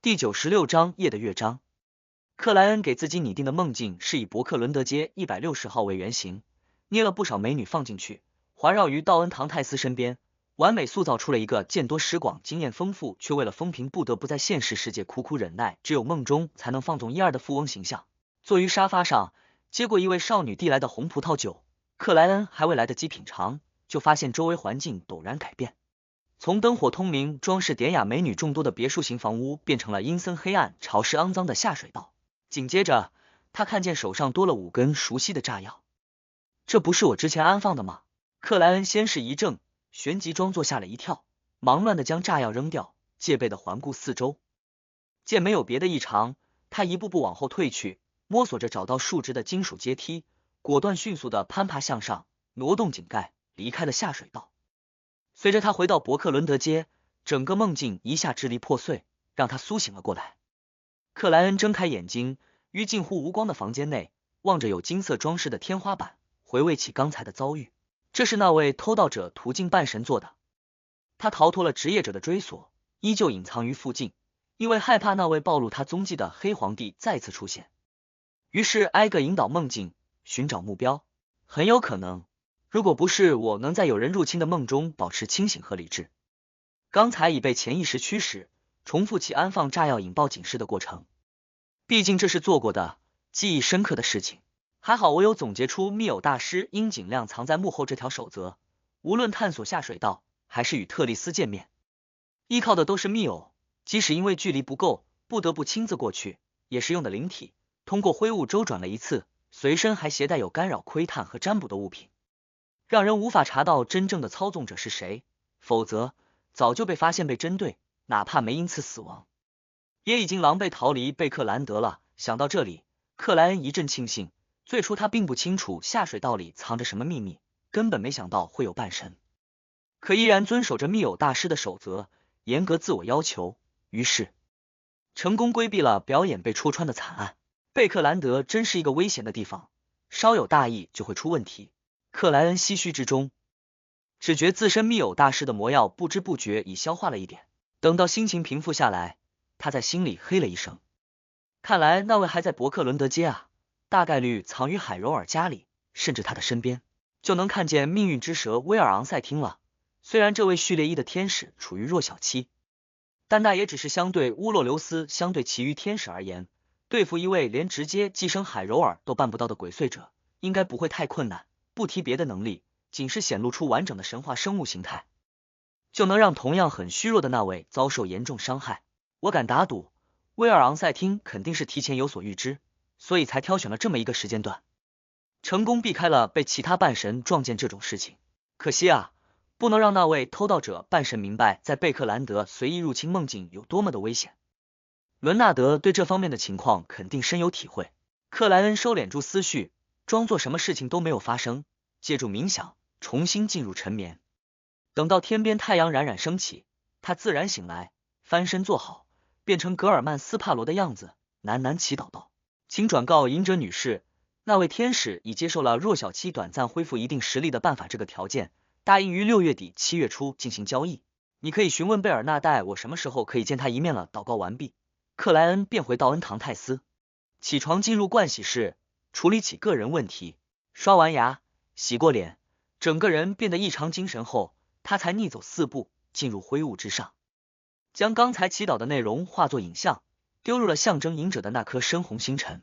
第96章夜的乐章。克莱恩给自己拟定的梦境是以伯克伦德街160号为原型，捏了不少美女放进去，环绕于道恩唐泰斯身边，完美塑造出了一个见多识广、经验丰富，却为了风评不得不在现实世界苦苦忍耐，只有梦中才能放纵一二的富翁形象。坐于沙发上，接过一位少女递来的红葡萄酒，克莱恩还未来得及品尝，就发现周围环境陡然改变。从灯火通明、装饰典雅、美女众多的别墅型房屋，变成了阴森黑暗、潮湿肮脏的下水道。紧接着，他看见手上多了5根熟悉的炸药。这不是我之前安放的吗？克莱恩先是一怔，旋即装作吓了一跳，忙乱的将炸药扔掉，戒备的环顾四周。见没有别的异常，他一步步往后退去，摸索着找到竖直的金属阶梯，果断迅速的攀爬向上，挪动井盖，离开了下水道。随着他回到伯克伦德街，整个梦境一下支离破碎，让他苏醒了过来。克莱恩睁开眼睛，于近乎无光的房间内，望着有金色装饰的天花板，回味起刚才的遭遇。这是那位偷盗者途径半神做的。他逃脱了职业者的追索，依旧隐藏于附近，因为害怕那位暴露他踪迹的黑皇帝再次出现。于是挨个引导梦境，寻找目标。很有可能，如果不是我能在有人入侵的梦中保持清醒和理智，刚才已被潜意识驱使，重复起安放炸药引爆警示的过程。毕竟这是做过的，记忆深刻的事情。还好我有总结出密偶大师应尽量藏在幕后这条守则，无论探索下水道，还是与特丽斯见面，依靠的都是密偶，即使因为距离不够，不得不亲自过去，也是用的灵体，通过灰雾周转了一次，随身还携带有干扰窥探和占卜的物品，让人无法查到真正的操纵者是谁，否则早就被发现被针对，哪怕没因此死亡，也已经狼狈逃离贝克兰德了。想到这里，克莱恩一阵庆幸，最初他并不清楚下水道里藏着什么秘密，根本没想到会有半神，可依然遵守着密偶大师的守则，严格自我要求，于是成功规避了表演被戳穿的惨案。贝克兰德真是一个危险的地方，稍有大意就会出问题。克莱恩唏嘘之中，只觉自身密偶大师的魔药不知不觉已消化了一点。等到心情平复下来，他在心里嘿了一声，看来那位还在伯克伦德街啊，大概率藏于海柔尔家里，甚至他的身边，就能看见命运之蛇威尔昂塞汀了。虽然这位序列1的天使处于弱小期，但那也只是相对乌洛留斯相对其余天使而言，对付一位连直接寄生海柔尔都办不到的鬼祟者，应该不会太困难。不提别的能力，仅是显露出完整的神话生物形态，就能让同样很虚弱的那位遭受严重伤害。我敢打赌，威尔昂塞汀肯定是提前有所预知，所以才挑选了这么一个时间段，成功避开了被其他半神撞见这种事情。可惜啊，不能让那位偷盗者半神明白在贝克兰德随意入侵梦境有多么的危险。伦纳德对这方面的情况肯定深有体会。克莱恩收敛住思绪，装作什么事情都没有发生，借助冥想重新进入沉眠。等到天边太阳冉冉升起，他自然醒来，翻身坐好，变成格尔曼斯帕罗的样子，喃喃祈祷道：请转告隐者女士，那位天使已接受了弱小期短暂恢复一定实力的办法这个条件，答应于6月底7月初进行交易。你可以询问贝尔纳代我什么时候可以见他一面了。祷告完毕，克莱恩便回道恩唐泰斯，起床进入盥洗室，处理起个人问题。刷完牙，洗过脸，整个人变得异常精神后，他才逆走4步进入灰雾之上，将刚才祈祷的内容化作影像，丢入了象征隐者的那颗深红星辰。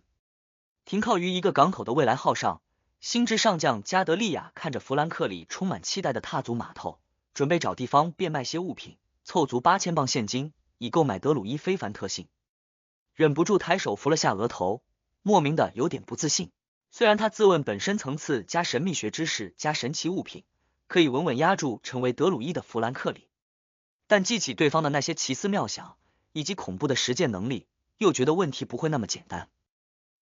停靠于一个港口的未来号上，星之上将加德利亚看着弗兰克里充满期待的踏足码头，准备找地方变卖些物品，凑足8000磅现金，以购买德鲁伊非凡特性。忍不住抬手扶了下额头，莫名的有点不自信。虽然他自问本身层次加神秘学知识加神奇物品可以稳稳压住成为德鲁伊的弗兰克里，但记起对方的那些奇思妙想以及恐怖的实践能力，又觉得问题不会那么简单。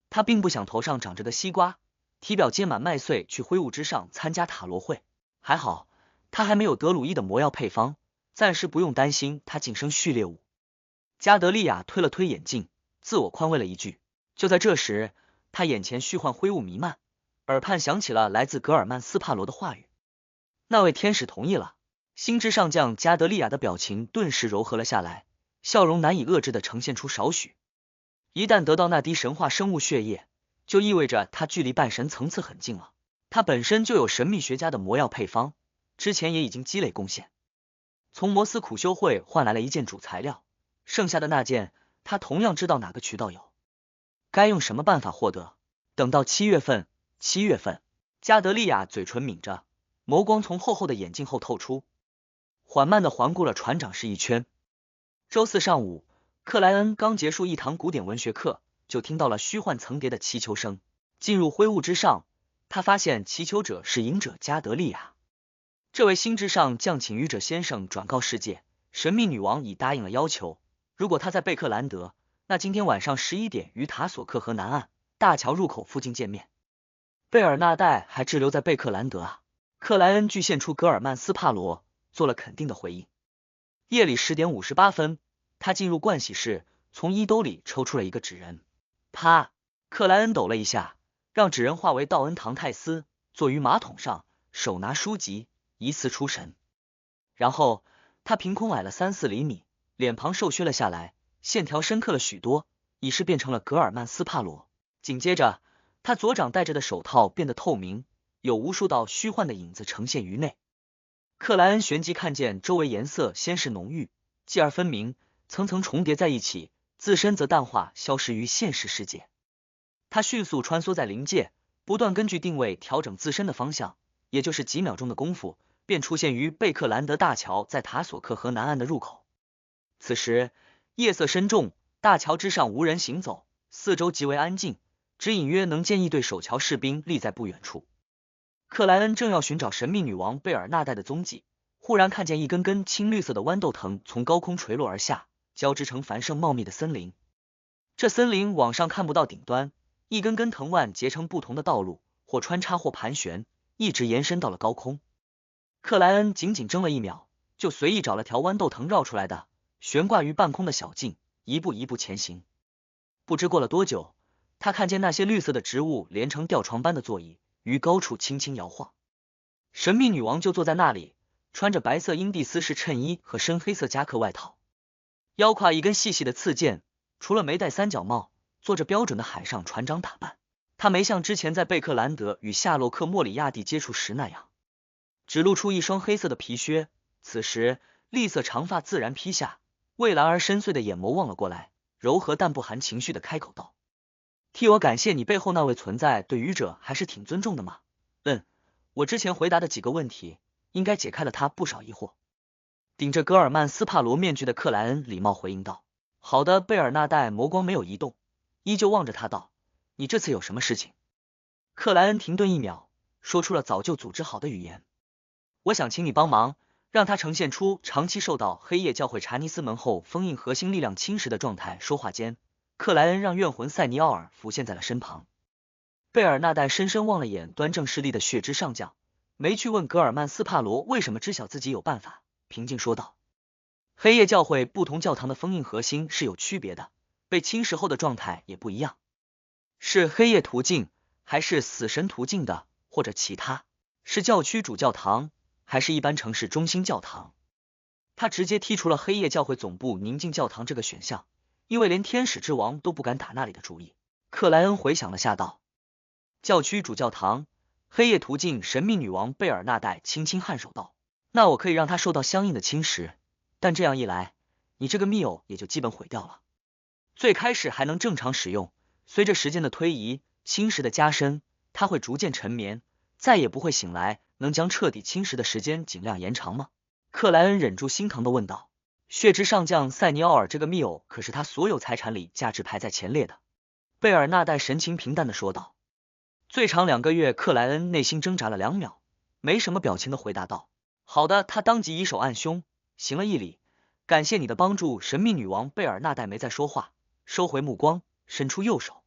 他并不想头上长着个西瓜，体表接满麦穗去灰雾之上参加塔罗会。还好他还没有德鲁伊的魔药配方，暂时不用担心他晋升序列5。加德利亚推了推眼镜，自我宽慰了一句。就在这时，他眼前虚幻灰雾弥漫，耳畔响起了来自格尔曼斯帕罗的话语。那位天使同意了。星之上将加德利亚的表情顿时柔和了下来，笑容难以遏制的呈现出少许。一旦得到那滴神话生物血液，就意味着他距离半神层次很近了。他本身就有神秘学家的魔药配方，之前也已经积累贡献。从摩斯苦修会换来了一件主材料，剩下的那件他同样知道哪个渠道有，该用什么办法获得。等到7月份，加德利亚嘴唇抿着，眸光从厚厚的眼镜后透出，缓慢的环顾了船长室一圈。周四上午，克莱恩刚结束一堂古典文学课，就听到了虚幻层叠的祈求声。进入灰雾之上，他发现祈求者是隐者加德利亚。这位星之上将请愚者先生转告世界，神秘女王已答应了要求，如果他在贝克兰德，那今天晚上11点于塔索克河南岸大桥入口附近见面。贝尔纳代还滞留在贝克兰德啊？克莱恩具现出格尔曼斯帕罗，做了肯定的回应。夜里10点58分，他进入盥洗室，从衣兜里抽出了一个纸人。啪！克莱恩抖了一下，让纸人化为道恩唐泰斯，坐于马桶上，手拿书籍，疑似出神。然后他凭空矮了3-4厘米，脸庞瘦削了下来，线条深刻了许多，已是变成了格尔曼斯帕罗。紧接着，他左掌戴着的手套变得透明，有无数道虚幻的影子呈现于内。克莱恩旋即看见周围颜色先是浓郁，继而分明，层层重叠在一起，自身则淡化消失于现实世界。他迅速穿梭在临界，不断根据定位调整自身的方向，也就是几秒钟的功夫，便出现于贝克兰德大桥在塔索克河南岸的入口。此时夜色深重，大桥之上无人行走，四周极为安静，只隐约能见一队守桥士兵立在不远处。克莱恩正要寻找神秘女王贝尔纳代的踪迹，忽然看见一根根青绿色的豌豆藤从高空垂落而下，交织成繁盛茂密的森林。这森林往上看不到顶端，一根根藤蔓结成不同的道路，或穿插或盘旋，一直延伸到了高空。克莱恩仅仅怔了一秒，就随意找了条豌豆藤绕出来的，悬挂于半空的小径，一步一步前行。不知过了多久，他看见那些绿色的植物连成吊床般的座椅，于高处轻轻摇晃。神秘女王就坐在那里，穿着白色因蒂斯式衬衣和深黑色夹克外套，腰挎一根细细的刺剑，除了没戴三角帽，做着标准的海上船长打扮。他没像之前在贝克兰德与夏洛克莫里亚蒂接触时那样，只露出一双黑色的皮靴。此时栗色长发自然披下，蔚蓝而深邃的眼眸望了过来，柔和但不含情绪的开口道：替我感谢你背后那位存在对愚者还是挺尊重的嘛。我之前回答的几个问题应该解开了他不少疑惑。顶着格尔曼斯帕罗面具的克莱恩礼貌回应道。好的。贝尔纳代眸光没有移动，依旧望着他道：你这次有什么事情？克莱恩停顿一秒，说出了早就组织好的语言：我想请你帮忙，让他呈现出长期受到黑夜教会查尼斯门后封印核心力量侵蚀的状态。说话间，克莱恩让怨魂塞尼奥尔浮现在了身旁。贝尔纳代深深望了眼端正势力的血之上将，没去问格尔曼斯帕罗为什么知晓自己有办法，平静说道：黑夜教会不同教堂的封印核心是有区别的，被侵蚀后的状态也不一样，是黑夜途径还是死神途径的，或者其他，是教区主教堂还是一般城市中心教堂。他直接剔除了黑夜教会总部宁静教堂这个选项，因为连天使之王都不敢打那里的主意。克莱恩回想了下道：教区主教堂，黑夜途径。神秘女王贝尔纳代轻轻颔首道：那我可以让他受到相应的侵蚀，但这样一来，你这个密友也就基本毁掉了。最开始还能正常使用，随着时间的推移，侵蚀的加深，它会逐渐沉眠，再也不会醒来。能将彻底侵蚀的时间尽量延长吗？克莱恩忍住心疼的问道。血之上将塞尼奥尔这个密友可是他所有财产里价值排在前列的。贝尔纳代神情平淡的说道。最长2个月。克莱恩内心挣扎了2秒，没什么表情的回答道：好的。他当即以手按胸，行了一礼，感谢你的帮助。神秘女王贝尔纳代没再说话，收回目光，伸出右手，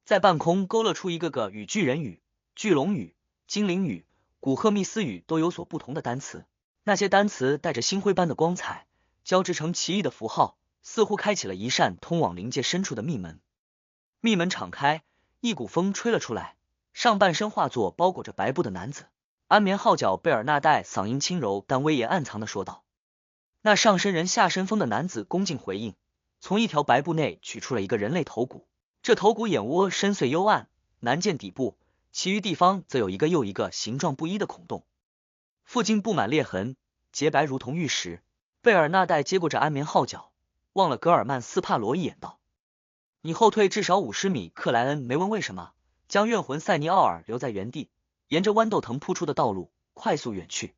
在半空勾勒出一个个与巨人语、巨龙语、精灵语、古赫密斯语都有所不同的单词，那些单词带着星辉般的光彩，交织成奇异的符号，似乎开启了一扇通往灵界深处的密门。密门敞开，一股风吹了出来，上半身化作包裹着白布的男子。安眠号角。贝尔纳代嗓音轻柔但威严暗藏的说道。那上身人下身风的男子恭敬回应：从一条白布内取出了一个人类头骨。这头骨眼窝深邃幽暗，难见底部，其余地方则有一个又一个形状不一的孔洞，附近布满裂痕，洁白如同玉石。贝尔纳代接过这安眠号角，望了格尔曼斯帕罗一眼道：“你后退至少50米。”克莱恩没问为什么，将怨魂塞尼奥尔留在原地，沿着豌豆藤铺出的道路快速远去。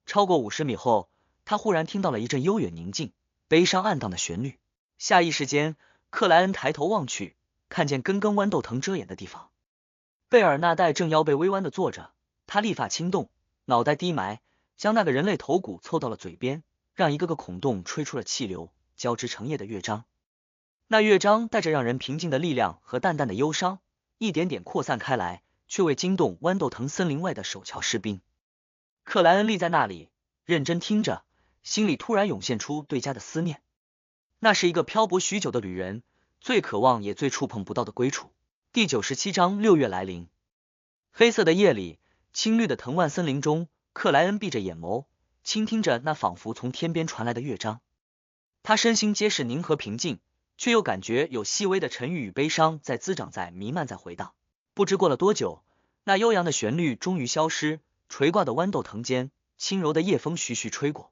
超过50米后，他忽然听到了一阵悠远宁静、悲伤暗荡的旋律。下意识间，克莱恩抬头望去，看见根根豌豆藤遮掩的地方，贝尔纳代正腰背微弯的坐着，他立发轻动，脑袋低埋，将那个人类头骨凑到了嘴边，让一个个孔洞吹出了气流，交织成页的乐章。那乐章带着让人平静的力量和淡淡的忧伤，一点点扩散开来，却未惊动豌豆藤森林外的守桥士兵。克莱恩立在那里，认真听着，心里突然涌现出对家的思念。那是一个漂泊许久的旅人，最渴望也最触碰不到的归处。第97章6月来临。黑色的夜里，青绿的藤蔓森林中，克莱恩闭着眼眸，倾听着那仿佛从天边传来的乐章。他身心皆是宁和平静，却又感觉有细微的沉郁与悲伤在滋长，在弥漫，在回荡。不知过了多久，那悠扬的旋律终于消失，垂挂的豌豆藤间，轻柔的夜风徐徐吹过。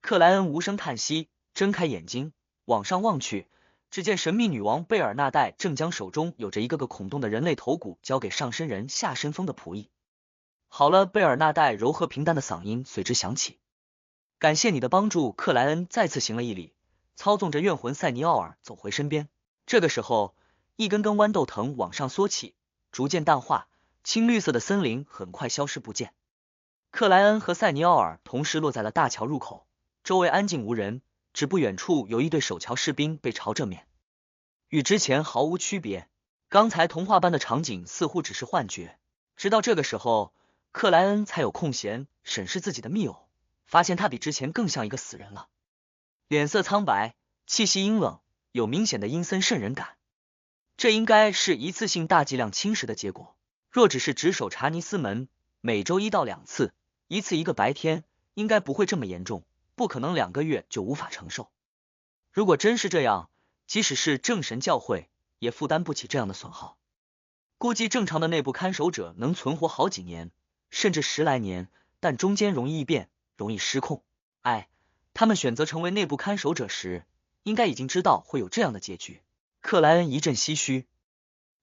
克莱恩无声叹息，睁开眼睛往上望去，只见神秘女王贝尔纳代正将手中有着一个个孔洞的人类头骨交给上身人下身风的仆役。好了，贝尔纳代柔和平淡的嗓音随之响起。感谢你的帮助。克莱恩再次行了一礼，操纵着怨魂塞尼奥尔走回身边。这个时候，一根根豌豆藤往上缩起，逐渐淡化，青绿色的森林很快消失不见。克莱恩和塞尼奥尔同时落在了大桥入口，周围安静无人，只不远处有一队守桥士兵被朝正面，与之前毫无区别。刚才童话般的场景似乎只是幻觉。直到这个时候，克莱恩才有空闲审视自己的密偶，发现他比之前更像一个死人了，脸色苍白，气息阴冷，有明显的阴森渗人感。这应该是一次性大剂量侵蚀的结果。若只是值守查尼斯门，每周1到2次，一次1个白天，应该不会这么严重，不可能2个月就无法承受。如果真是这样，即使是正神教会也负担不起这样的损耗。估计正常的内部看守者能存活好几年，甚至10来年，但中间容易异变，容易失控。他们选择成为内部看守者时，应该已经知道会有这样的结局。克莱恩一阵唏嘘，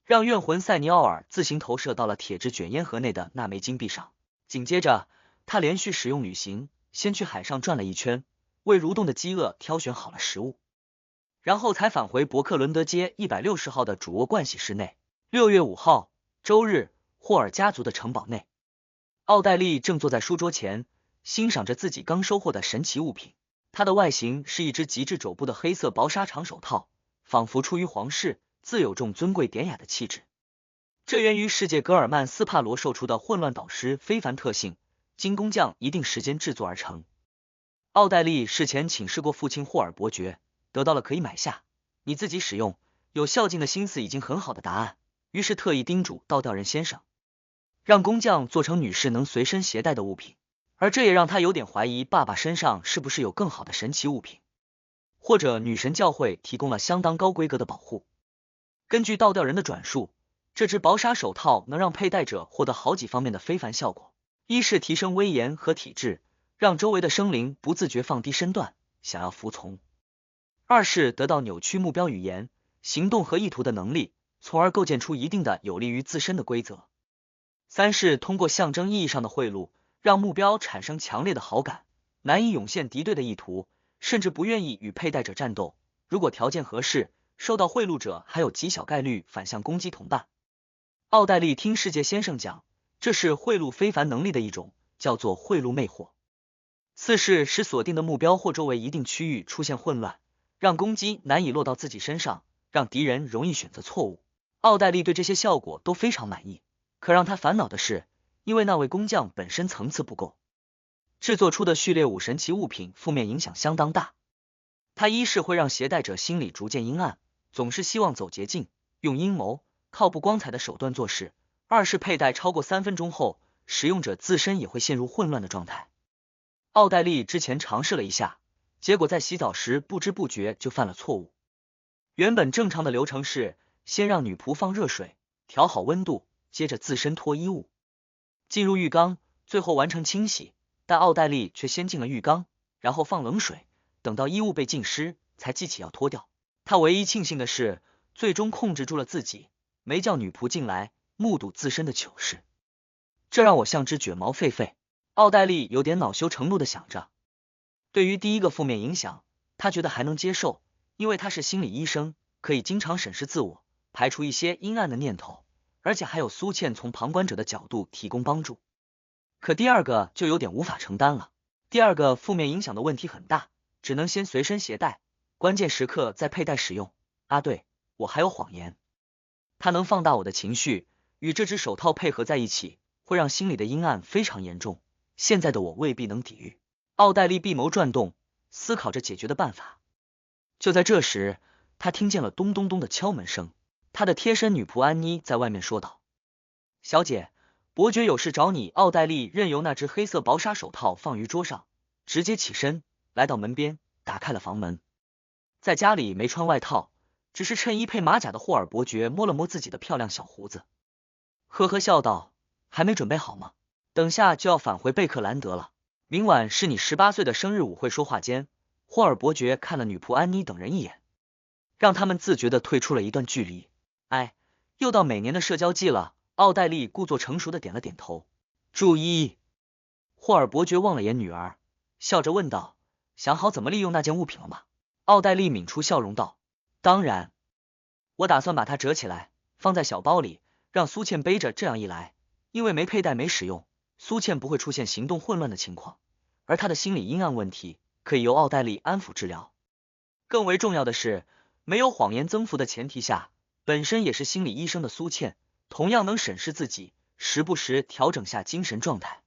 让怨魂塞尼奥尔自行投射到了铁质卷烟盒内的那枚金币上。紧接着，他连续使用旅行，先去海上转了一圈，为蠕动的饥饿挑选好了食物，然后才返回伯克伦德街160号的主卧盥洗室内。6月5号，周日，霍尔家族的城堡内，奥黛丽正坐在书桌前，欣赏着自己刚收获的神奇物品。它的外形是一只极致肘部的黑色薄纱长手套，仿佛出于皇室，自有种尊贵典雅的气质。这源于世界格尔曼斯帕罗售出的混乱导师非凡特性，经工匠一定时间制作而成。奥黛丽事前请示过父亲霍尔伯爵，得到了可以买下，你自己使用，有孝敬的心思已经很好的答案，于是特意叮嘱倒吊人先生，让工匠做成女士能随身携带的物品。而这也让他有点怀疑爸爸身上是不是有更好的神奇物品，或者女神教会提供了相当高规格的保护。根据倒吊人的转述，这只薄纱手套能让佩戴者获得好几方面的非凡效果：一是提升威严和体质，让周围的生灵不自觉放低身段，想要服从；二是得到扭曲目标语言、行动和意图的能力，从而构建出一定的有利于自身的规则；三是通过象征意义上的贿赂，让目标产生强烈的好感，难以涌现敌对的意图，甚至不愿意与佩戴者战斗。如果条件合适，受到贿赂者还有极小概率反向攻击同伴。奥黛丽听世界先生讲，这是贿赂非凡能力的一种，叫做贿赂魅惑。四是使锁定的目标或周围一定区域出现混乱，让攻击难以落到自己身上，让敌人容易选择错误。奥黛丽对这些效果都非常满意，可让她烦恼的是，因为那位工匠本身层次不够，制作出的序列5神奇物品负面影响相当大。它一是会让携带者心里逐渐阴暗，总是希望走捷径，用阴谋、靠不光彩的手段做事；二是佩戴超过3分钟后，使用者自身也会陷入混乱的状态。奥黛丽之前尝试了一下，结果在洗澡时不知不觉就犯了错误。原本正常的流程是先让女仆放热水，调好温度，接着自身脱衣物，进入浴缸，最后完成清洗。但奥黛丽却先进了浴缸，然后放冷水，等到衣物被浸湿，才记起要脱掉。她唯一庆幸的是，最终控制住了自己，没叫女仆进来目睹自身的糗事。这让我像只卷毛狒狒。奥黛丽有点恼羞成怒的想着。对于第一个负面影响，她觉得还能接受，因为她是心理医生，可以经常审视自我，排除一些阴暗的念头，而且还有苏倩从旁观者的角度提供帮助。可第二个就有点无法承担了。第二个负面影响的问题很大，只能先随身携带，关键时刻再佩戴使用。啊对，我还有谎言，它能放大我的情绪，与这只手套配合在一起，会让心里的阴暗非常严重，现在的我未必能抵御。奥黛丽闭眸转动，思考着解决的办法。就在这时，她听见了咚咚咚的敲门声，她的贴身女仆安妮在外面说道：小姐，伯爵有事找你。奥黛丽任由那只黑色薄纱手套放于桌上，直接起身来到门边，打开了房门。在家里没穿外套，只是衬衣配马甲的霍尔伯爵摸了摸自己的漂亮小胡子，呵呵笑道：还没准备好吗？等下就要返回贝克兰德了，明晚是你18岁的生日舞会。说话间，霍尔伯爵看了女仆安妮等人一眼，让他们自觉地退出了一段距离。哎，又到每年的社交季了。奥黛丽故作成熟的点了点头。注意。霍尔伯爵望了眼女儿，笑着问道：想好怎么利用那件物品了吗？奥黛丽抿出笑容道：当然，我打算把它折起来，放在小包里，让苏倩背着。这样一来，因为没佩戴没使用，苏倩不会出现行动混乱的情况，而她的心理阴暗问题可以由奥黛丽安抚治疗。更为重要的是，没有谎言增幅的前提下，本身也是心理医生的苏倩同样能审视自己，时不时调整下精神状态。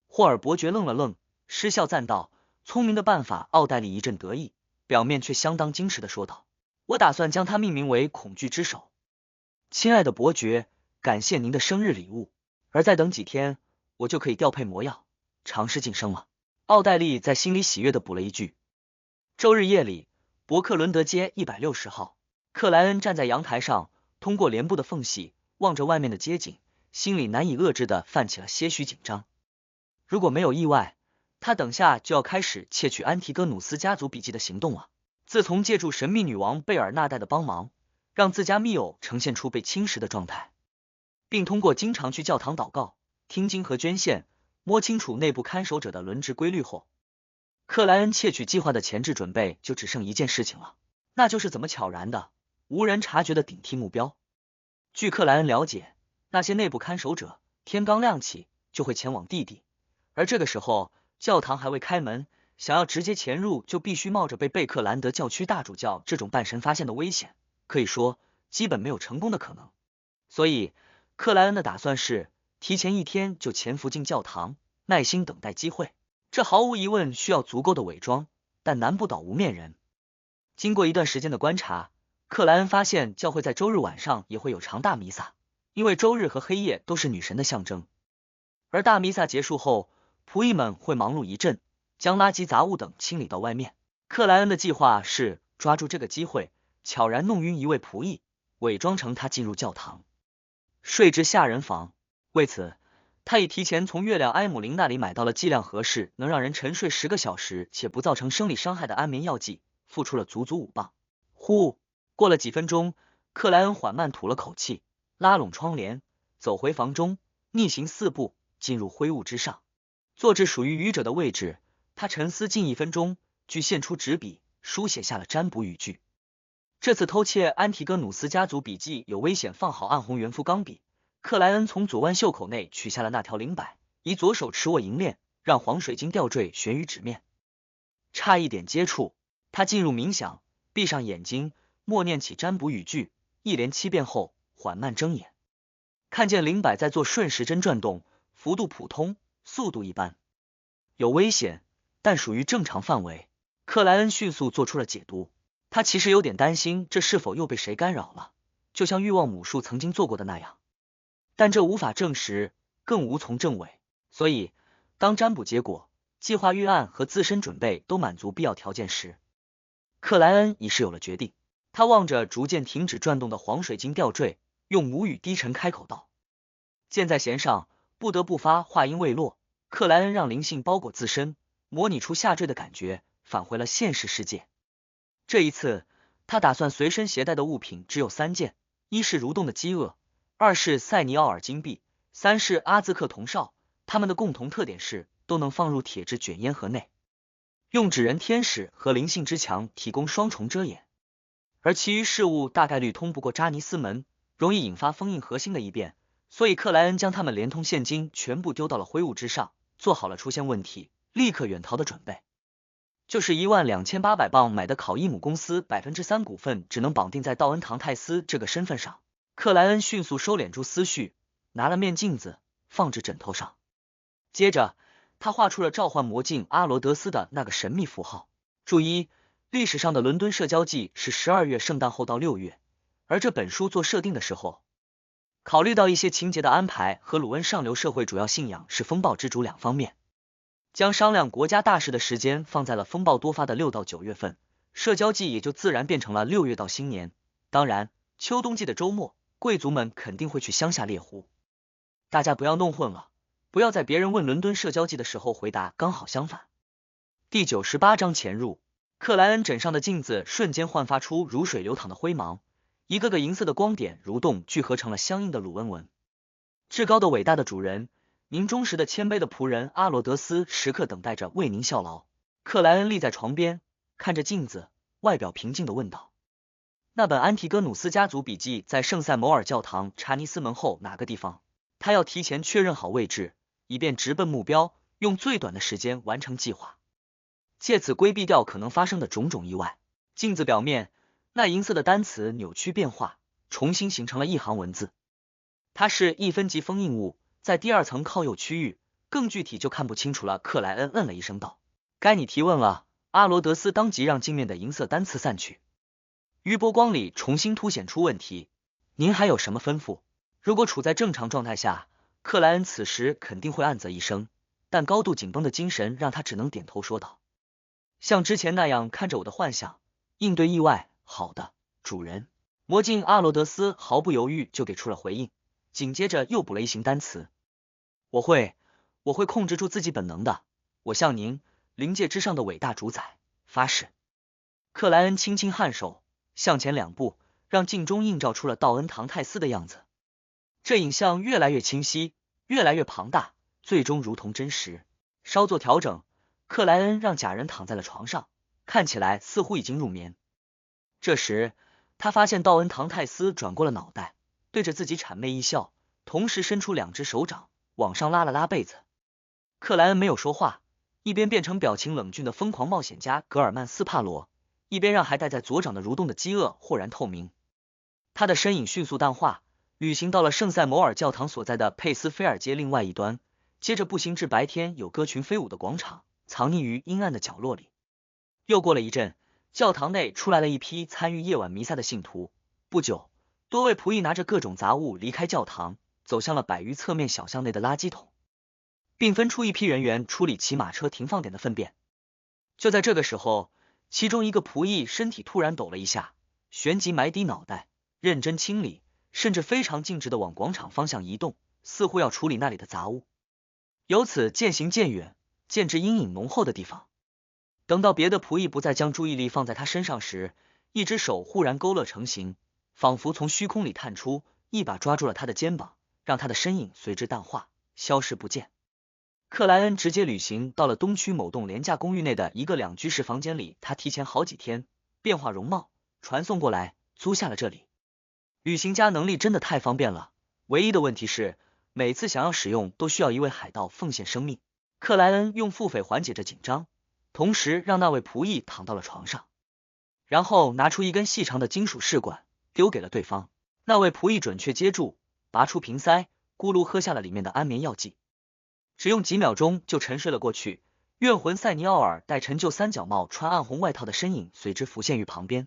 霍尔伯爵愣了愣，失笑赞道：聪明的办法。奥黛丽一阵得意，表面却相当矜持的说道：我打算将它命名为恐惧之手。亲爱的伯爵，感谢您的生日礼物，而再等几天，我就可以调配魔药，尝试晋升了。奥黛丽在心里喜悦的补了一句。周日夜里，伯克伦德街160号，克莱恩站在阳台上，通过帘布的缝隙望着外面的街景，心里难以遏制的泛起了些许紧张。如果没有意外，他等下就要开始窃取安提戈努斯家族笔记的行动了。自从借助神秘女王贝尔纳代的帮忙，让自家密友呈现出被侵蚀的状态，并通过经常去教堂祷告、听经和捐献，摸清楚内部看守者的轮值规律后，克莱恩窃取计划的前置准备就只剩一件事情了，那就是怎么悄然的、无人察觉的顶替目标。据克莱恩了解，那些内部看守者天刚亮起就会前往地底，而这个时候教堂还未开门，想要直接潜入就必须冒着被贝克兰德教区大主教这种半神发现的危险，可以说基本没有成功的可能。所以克莱恩的打算是提前一天就潜伏进教堂，耐心等待机会。这毫无疑问需要足够的伪装，但难不倒无面人。经过一段时间的观察，克莱恩发现教会在周日晚上也会有长大弥撒，因为周日和黑夜都是女神的象征。而大弥撒结束后，仆役们会忙碌一阵，将垃圾杂物等清理到外面。克莱恩的计划是抓住这个机会，悄然弄晕一位仆役，伪装成他进入教堂，睡至下人房。为此，他已提前从月亮埃姆林那里买到了剂量合适、能让人沉睡10个小时且不造成生理伤害的安眠药剂，付出了足足5磅。呼，过了几分钟，克莱恩缓慢吐了口气，拉拢窗帘，走回房中，逆行4步，进入灰雾之上，坐至属于愚者的位置。他沉思近1分钟，具现出纸笔，书写下了占卜语句。这次偷窃安提戈努斯家族笔记有危险，放好暗红圆肤钢笔。克莱恩从左腕袖口内取下了那条灵摆，以左手持握银链，让黄水晶吊坠悬于纸面。差一点接触，他进入冥想，闭上眼睛，默念起占卜语句，一连7遍后，缓慢睁眼，看见灵摆在做顺时针转动，幅度普通，速度一般，有危险，但属于正常范围。克莱恩迅速做出了解读，他其实有点担心这是否又被谁干扰了，就像欲望母树曾经做过的那样。但这无法证实，更无从证伪，所以当占卜结果计划预案和自身准备都满足必要条件时，克莱恩已是有了决定。他望着逐渐停止转动的黄水晶吊坠，用母语低沉开口道：“箭在弦上，不得不发。”话音未落，克莱恩让灵性包裹自身，模拟出下坠的感觉，返回了现实世界。这一次，他打算随身携带的物品只有3件：一是蠕动的饥饿，二是塞尼奥尔金币，三是阿兹克铜哨。它们的共同特点是都能放入铁质卷烟盒内，用纸人天使和灵性之墙提供双重遮掩。而其余事物大概率通不过扎尼斯门，容易引发封印核心的异变，所以克莱恩将它们连同现金全部丢到了灰雾之上，做好了出现问题立刻远逃的准备。就是12800镑买的考伊姆公司3%股份只能绑定在道恩唐泰斯这个身份上。克莱恩迅速收敛住思绪，拿了面镜子放至枕头上，接着他画出了召唤魔镜阿罗德斯的那个神秘符号。注意，历史上的伦敦社交季是12月圣诞后到6月，而这本书做设定的时候，考虑到一些情节的安排和鲁恩上流社会主要信仰是风暴之主两方面，将商量国家大事的时间放在了风暴多发的6到9月份，社交季也就自然变成了6月到新年。当然，秋冬季的周末，贵族们肯定会去乡下猎狐。大家不要弄混了，不要在别人问伦敦社交季的时候回答刚好相反。第98章潜入。克莱恩枕上的镜子瞬间焕发出如水流淌的辉芒，一个个银色的光点蠕动聚合成了相应的鲁恩纹。至高的伟大的主人，您忠实的谦卑的仆人阿罗德斯时刻等待着为您效劳。克莱恩立在床边，看着镜子，外表平静的问道：那本安提戈努斯家族笔记在圣塞摩尔教堂查尼斯门后哪个地方？他要提前确认好位置，以便直奔目标，用最短的时间完成计划，借此规避掉可能发生的种种意外。镜子表面，那银色的单词扭曲变化，重新形成了一行文字。它是1分级封印物，在第2层靠右区域，更具体就看不清楚了。克莱恩嗯了一声道：该你提问了。阿罗德斯当即让镜面的银色单词散去，于波光里重新凸显出问题。您还有什么吩咐？如果处在正常状态下，克莱恩此时肯定会暗啧一声，但高度紧绷的精神让他只能点头说道：像之前那样看着我的幻想，应对意外。好的，主人。魔镜阿罗德斯毫不犹豫就给出了回应，紧接着又补了一行单词：我会控制住自己本能的，我向您灵界之上的伟大主宰发誓。克莱恩轻轻颔首，向前2步，让镜中映照出了道恩唐泰斯的样子。这影像越来越清晰，越来越庞大，最终如同真实。稍作调整，克莱恩让假人躺在了床上，看起来似乎已经入眠。这时，他发现道恩唐泰斯转过了脑袋，对着自己谄媚一笑，同时伸出2只手掌往上拉了拉被子。克莱恩没有说话，一边变成表情冷峻的疯狂冒险家格尔曼斯帕罗，一边让还戴在左掌的蠕动的饥饿豁然透明。他的身影迅速淡化，旅行到了圣塞摩尔教堂所在的佩斯菲尔街另外一端，接着步行至白天有歌群飞舞的广场，藏匿于阴暗的角落里。又过了一阵，教堂内出来了一批参与夜晚弥撒的信徒。不久，多位仆役拿着各种杂物离开教堂，走向了100余侧面小巷内的垃圾桶，并分出一批人员处理骑马车停放点的粪便。就在这个时候，其中一个仆役身体突然抖了一下，旋即埋低脑袋，认真清理，甚至非常径直地往广场方向移动，似乎要处理那里的杂物。由此渐行渐远，渐至阴影浓厚的地方。等到别的仆役不再将注意力放在他身上时，一只手忽然勾勒成形，仿佛从虚空里探出，一把抓住了他的肩膀，让他的身影随之淡化，消失不见。克莱恩直接旅行到了东区某栋廉价公寓内的一个2居室房间里，他提前好几天变化容貌，传送过来，租下了这里。旅行家能力真的太方便了，唯一的问题是每次想要使用都需要一位海盗奉献生命。克莱恩用腹诽缓解着紧张，同时让那位仆役躺到了床上，然后拿出一根细长的金属试管丢给了对方。那位仆役准确接住，拔出瓶塞，咕噜喝下了里面的安眠药剂，只用几秒钟就沉睡了过去。怨魂塞尼奥尔戴陈旧三角帽穿暗红外套的身影随之浮现于旁边。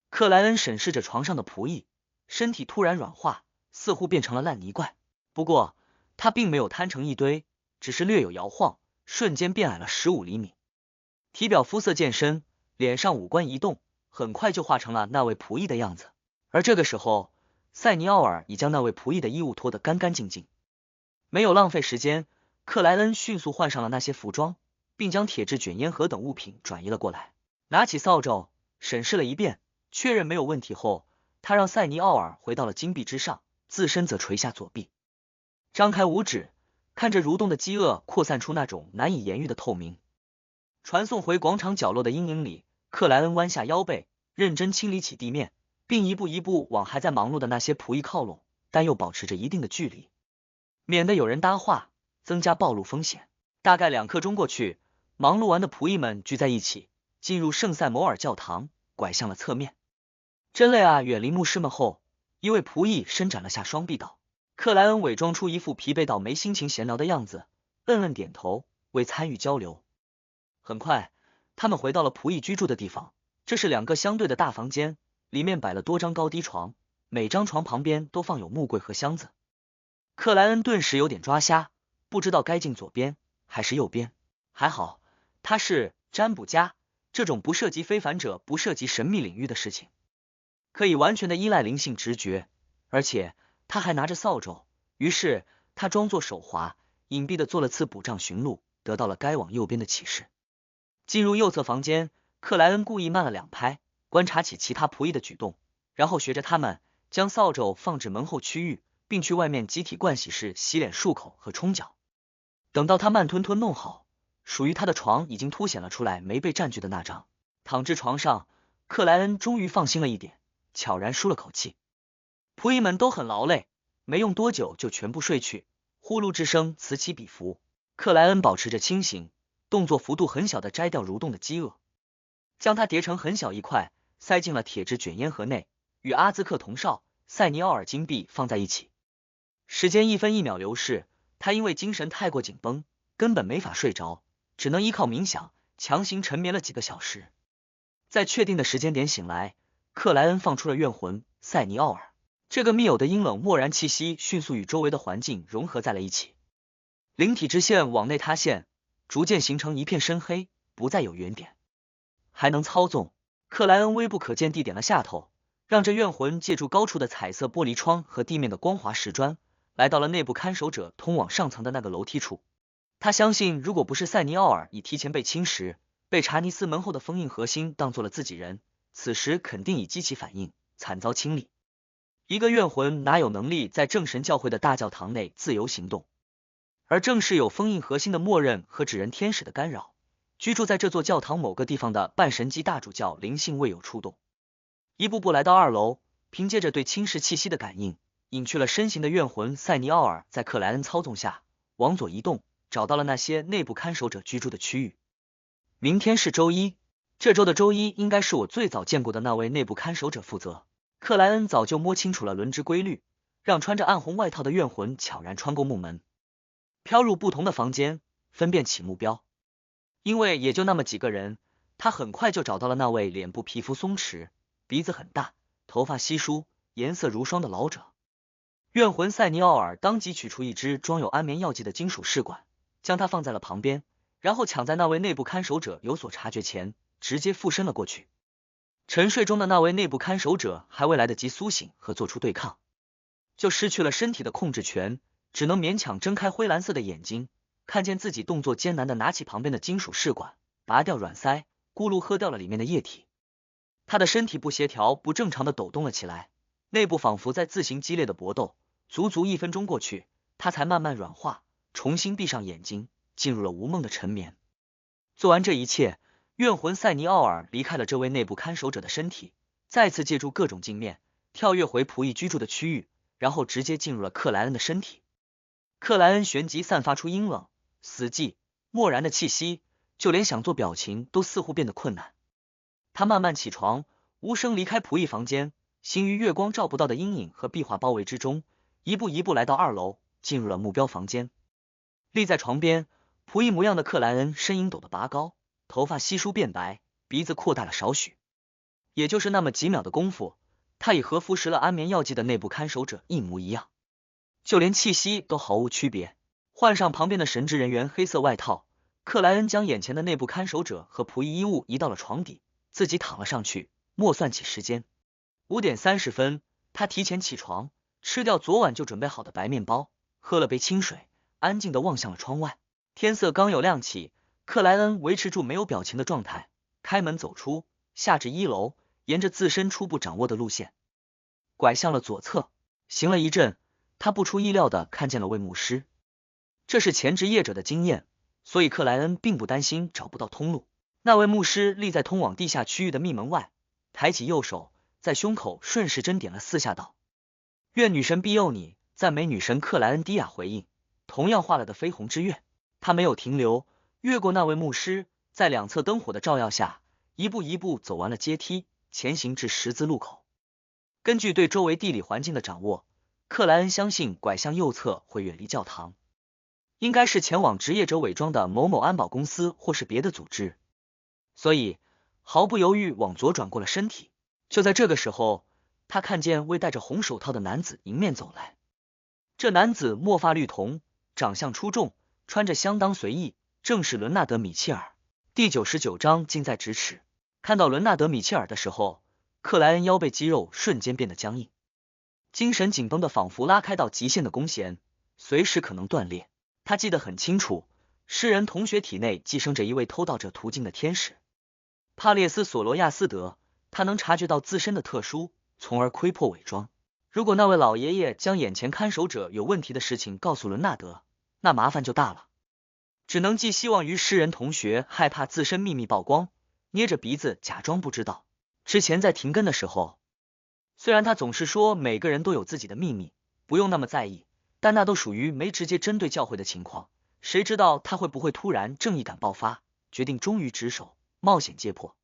克莱恩审视着床上的仆役，身体突然软化，似乎变成了烂泥怪。不过他并没有瘫成一堆，只是略有摇晃，瞬间变矮了15厘米。体表肤色渐深，脸上五官移动，很快就化成了那位仆役的样子。而这个时候，塞尼奥尔已将那位仆役的衣物脱得干干净净。没有浪费时间，克莱恩迅速换上了那些服装，并将铁质卷烟盒等物品转移了过来。拿起扫帚，审视了一遍，确认没有问题后，他让塞尼奥尔回到了金币之上，自身则垂下左臂，张开五指，看着蠕动的饥饿扩散出那种难以言喻的透明。传送回广场角落的阴影里，克莱恩弯下腰背，认真清理起地面，并一步一步往还在忙碌的那些仆役靠拢，但又保持着一定的距离，免得有人搭话，增加暴露风险。大概2刻钟过去，忙碌完的仆役们聚在一起，进入圣塞摩尔教堂，拐向了侧面。真累啊！远离牧师们后，一位仆役伸展了下双臂道。克莱恩伪装出一副疲惫到没心情闲聊的样子，愣愣点头，未参与交流。很快，他们回到了仆役居住的地方，这是2个相对的大房间，里面摆了多张高低床，每张床旁边都放有木柜和箱子。克莱恩顿时有点抓瞎，不知道该进左边还是右边。还好，他是占卜家，这种不涉及非凡者、不涉及神秘领域的事情，可以完全的依赖灵性直觉，而且他还拿着扫帚，于是他装作手滑，隐蔽的做了次卜杖寻路，得到了该往右边的启示。进入右侧房间，克莱恩故意慢了2拍，观察起其他仆役的举动，然后学着他们将扫帚放置门后区域，并去外面集体盥洗室洗脸漱口和冲脚。等到他慢吞吞弄好，属于他的床已经凸显了出来，没被占据的那张。躺至床上，克莱恩终于放心了一点，悄然舒了口气。仆役们都很劳累，没用多久就全部睡去，呼噜之声此起彼伏。克莱恩保持着清醒，动作幅度很小的摘掉蠕动的饥饿，将它叠成很小一块，塞进了铁质卷烟盒内，与阿兹克铜哨、塞尼奥尔金币放在一起。时间1分1秒流逝，他因为精神太过紧绷，根本没法睡着，只能依靠冥想强行沉眠了几个小时。在确定的时间点醒来，克莱恩放出了怨魂塞尼奥尔。这个密友的阴冷漠然气息迅速与周围的环境融合在了一起，灵体之线往内塌陷，逐渐形成一片深黑，不再有原点。还能操纵。克莱恩微不可见地点了下头，让这怨魂借助高处的彩色玻璃窗和地面的光滑石砖，来到了内部看守者通往上层的那个楼梯处。他相信，如果不是塞尼奥尔已提前被侵蚀，被查尼斯门后的封印核心当做了自己人，此时肯定已激起反应，惨遭清理。一个怨魂哪有能力在正神教会的大教堂内自由行动？而正是有封印核心的默认和指人天使的干扰，居住在这座教堂某个地方的半神级大主教灵性未有触动，一步步来到2楼，凭借着对侵蚀气息的感应，隐去了身形的怨魂塞尼奥尔在克莱恩操纵下往左移动，找到了那些内部看守者居住的区域。明天是周一，这周的周一应该是我最早见过的那位内部看守者负责。克莱恩早就摸清楚了轮值规律，让穿着暗红外套的怨魂悄然穿过木门，飘入不同的房间，分辨起目标。因为也就那么几个人，他很快就找到了那位脸部皮肤松弛、鼻子很大、头发稀疏、颜色如霜的老者。怨魂塞尼奥尔当即取出一只装有安眠药剂的金属试管，将它放在了旁边，然后抢在那位内部看守者有所察觉前，直接附身了过去。沉睡中的那位内部看守者还未来得及苏醒和做出对抗，就失去了身体的控制权，只能勉强睁开灰蓝色的眼睛，看见自己动作艰难的拿起旁边的金属试管，拔掉软塞，咕噜喝掉了里面的液体。他的身体不协调、不正常的抖动了起来，内部仿佛在自行激烈的搏斗。足足1分钟过去，他才慢慢软化，重新闭上眼睛，进入了无梦的沉眠。做完这一切，怨魂塞尼奥尔离开了这位内部看守者的身体，再次借助各种镜面跳跃回仆役居住的区域，然后直接进入了克莱恩的身体。克莱恩旋即散发出阴冷、死寂、漠然的气息，就连想做表情都似乎变得困难。他慢慢起床，无声离开仆役房间，行于月光照不到的阴影和壁画包围之中，一步一步来到2楼，进入了目标房间。立在床边，仆役模样的克莱恩身影陡的拔高，头发稀疏变白，鼻子扩大了少许。也就是那么几秒的功夫，他已和服食了安眠药剂的内部看守者一模一样，就连气息都毫无区别。换上旁边的神职人员黑色外套，克莱恩将眼前的内部看守者和仆役衣物移到了床底，自己躺了上去，默算起时间。5:30，他提前起床，吃掉昨晚就准备好的白面包，喝了杯清水，安静地望向了窗外。天色刚有亮起，克莱恩维持住没有表情的状态，开门走出，下至1楼，沿着自身初步掌握的路线，拐向了左侧。行了一阵，他不出意料地看见了位牧师。这是前职业者的经验，所以克莱恩并不担心找不到通路。那位牧师立在通往地下区域的密门外，抬起右手，在胸口顺时针点了4下，道：愿女神庇佑你。赞美女神。克莱恩低哑回应，同样画了的绯红之月。他没有停留，越过那位牧师，在两侧灯火的照耀下，一步一步走完了阶梯，前行至十字路口。根据对周围地理环境的掌握，克莱恩相信拐向右侧会远离教堂，应该是前往职业者伪装的某某安保公司或是别的组织，所以毫不犹豫往左转过了身体。就在这个时候，他看见位戴着红手套的男子迎面走来。这男子墨发绿瞳，长相出众，穿着相当随意，正是伦纳德·米切尔。第99章近在咫尺。看到伦纳德·米切尔的时候，克莱恩腰背肌肉瞬间变得僵硬，精神紧绷的仿佛拉开到极限的弓弦，随时可能断裂。他记得很清楚，诗人同学体内寄生着一位偷盗者途径的天使帕列斯·索罗亚斯德，他能察觉到自身的特殊，从而窥破伪装。如果那位老爷爷将眼前看守者有问题的事情告诉伦纳德，那麻烦就大了。只能寄希望于诗人同学害怕自身秘密曝光，捏着鼻子假装不知道。之前在停更的时候，虽然他总是说每个人都有自己的秘密，不用那么在意，但那都属于没直接针对教会的情况，谁知道他会不会突然正义感爆发，决定忠于职守，冒险揭破。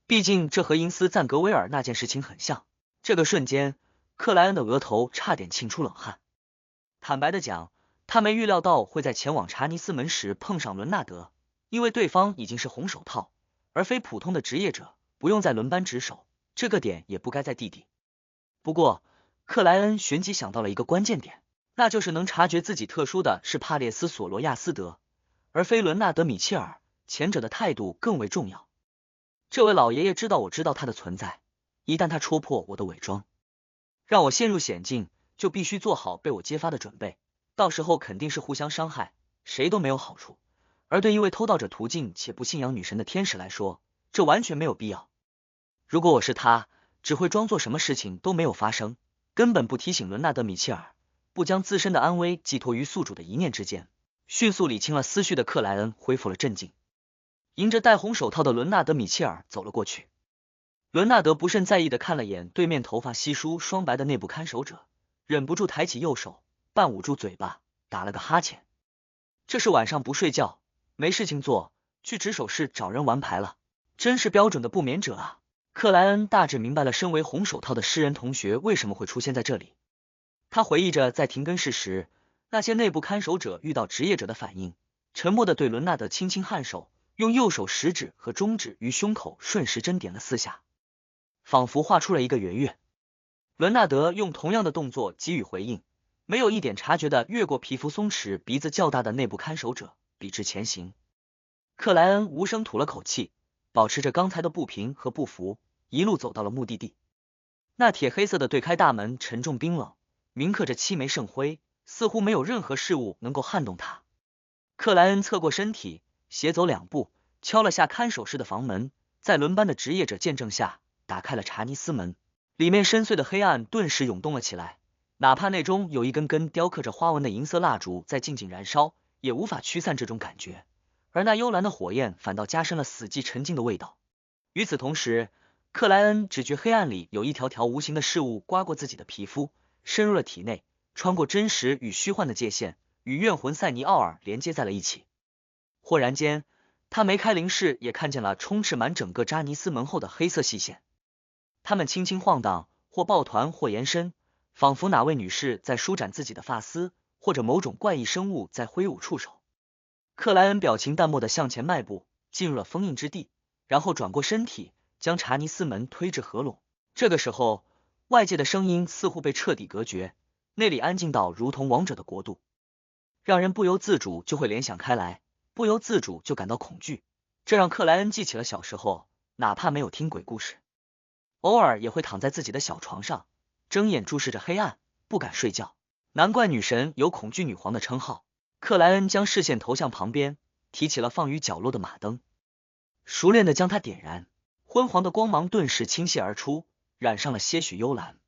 毕竟这和因斯赞格威尔那件事情很像。这个瞬间，克莱恩的额头差点沁出冷汗。坦白的讲，他没预料到会在前往查尼斯门时碰上伦纳德，因为对方已经是红手套，而非普通的职业者，不用再轮班值守，这个点也不该在地底。不过，克莱恩旋即想到了一个关键点，那就是能察觉自己特殊的是帕列斯·索罗亚斯德，而非伦纳德·米切尔，前者的态度更为重要。这位老爷爷知道我知道他的存在，一旦他戳破我的伪装，让我陷入险境，就必须做好被我揭发的准备，到时候肯定是互相伤害，谁都没有好处。而对一位偷盗者途径且不信仰女神的天使来说，这完全没有必要。如果我是他，只会装作什么事情都没有发生，根本不提醒伦纳德·米切尔，不将自身的安危寄托于宿主的一念之间。迅速理清了思绪的克莱恩恢复了镇静，迎着戴红手套的伦纳德·米切尔走了过去。伦纳德不甚在意的看了眼对面头发稀疏双白的内部看守者，忍不住抬起右手，半捂住嘴巴，打了个哈欠。这是晚上不睡觉，没事情做，去值守室找人玩牌了，真是标准的不眠者啊。克莱恩大致明白了身为红手套的诗人同学为什么会出现在这里。他回忆着在停更室时，那些内部看守者遇到职业者的反应，沉默的对伦纳德轻轻颔首，用右手食指和中指于胸口顺时针点了4下，仿佛画出了一个圆月。伦纳德用同样的动作给予回应，没有一点察觉的越过皮肤松弛、鼻子较大的内部看守者，笔直前行。克莱恩无声吐了口气，保持着刚才的不平和不服，一路走到了目的地。那铁黑色的对开大门沉重冰冷，铭刻着漆煤圣灰，似乎没有任何事物能够撼动它。克莱恩侧过身体，斜走2步，敲了下看守室的房门，在轮班的职业者见证下，打开了查尼斯门。里面深邃的黑暗顿时涌动了起来，哪怕内中有一根根雕刻着花纹的银色蜡烛在静静燃烧，也无法驱散这种感觉，而那幽蓝的火焰反倒加深了死寂沉静的味道。与此同时，克莱恩只觉黑暗里有一条条无形的事物刮过自己的皮肤，深入了体内，穿过真实与虚幻的界限，与怨魂塞尼奥尔连接在了一起。忽然间，他眉开灵视，也看见了充斥满整个扎尼斯门后的黑色细线，它们轻轻晃荡，或抱团或延伸，仿佛哪位女士在舒展自己的发丝，或者某种怪异生物在挥舞触手。克莱恩表情淡漠地向前迈步，进入了封印之地，然后转过身体，将查尼斯门推至合拢。这个时候，外界的声音似乎被彻底隔绝，那里安静到如同王者的国度，让人不由自主就会联想开来，不由自主就感到恐惧，这让克莱恩记起了小时候，哪怕没有听鬼故事，偶尔也会躺在自己的小床上，睁眼注视着黑暗，不敢睡觉。难怪女神有恐惧女皇的称号。克莱恩将视线投向旁边，提起了放于角落的马灯，熟练的将它点燃，昏黄的光芒顿时倾泻而出，染上了些许幽蓝。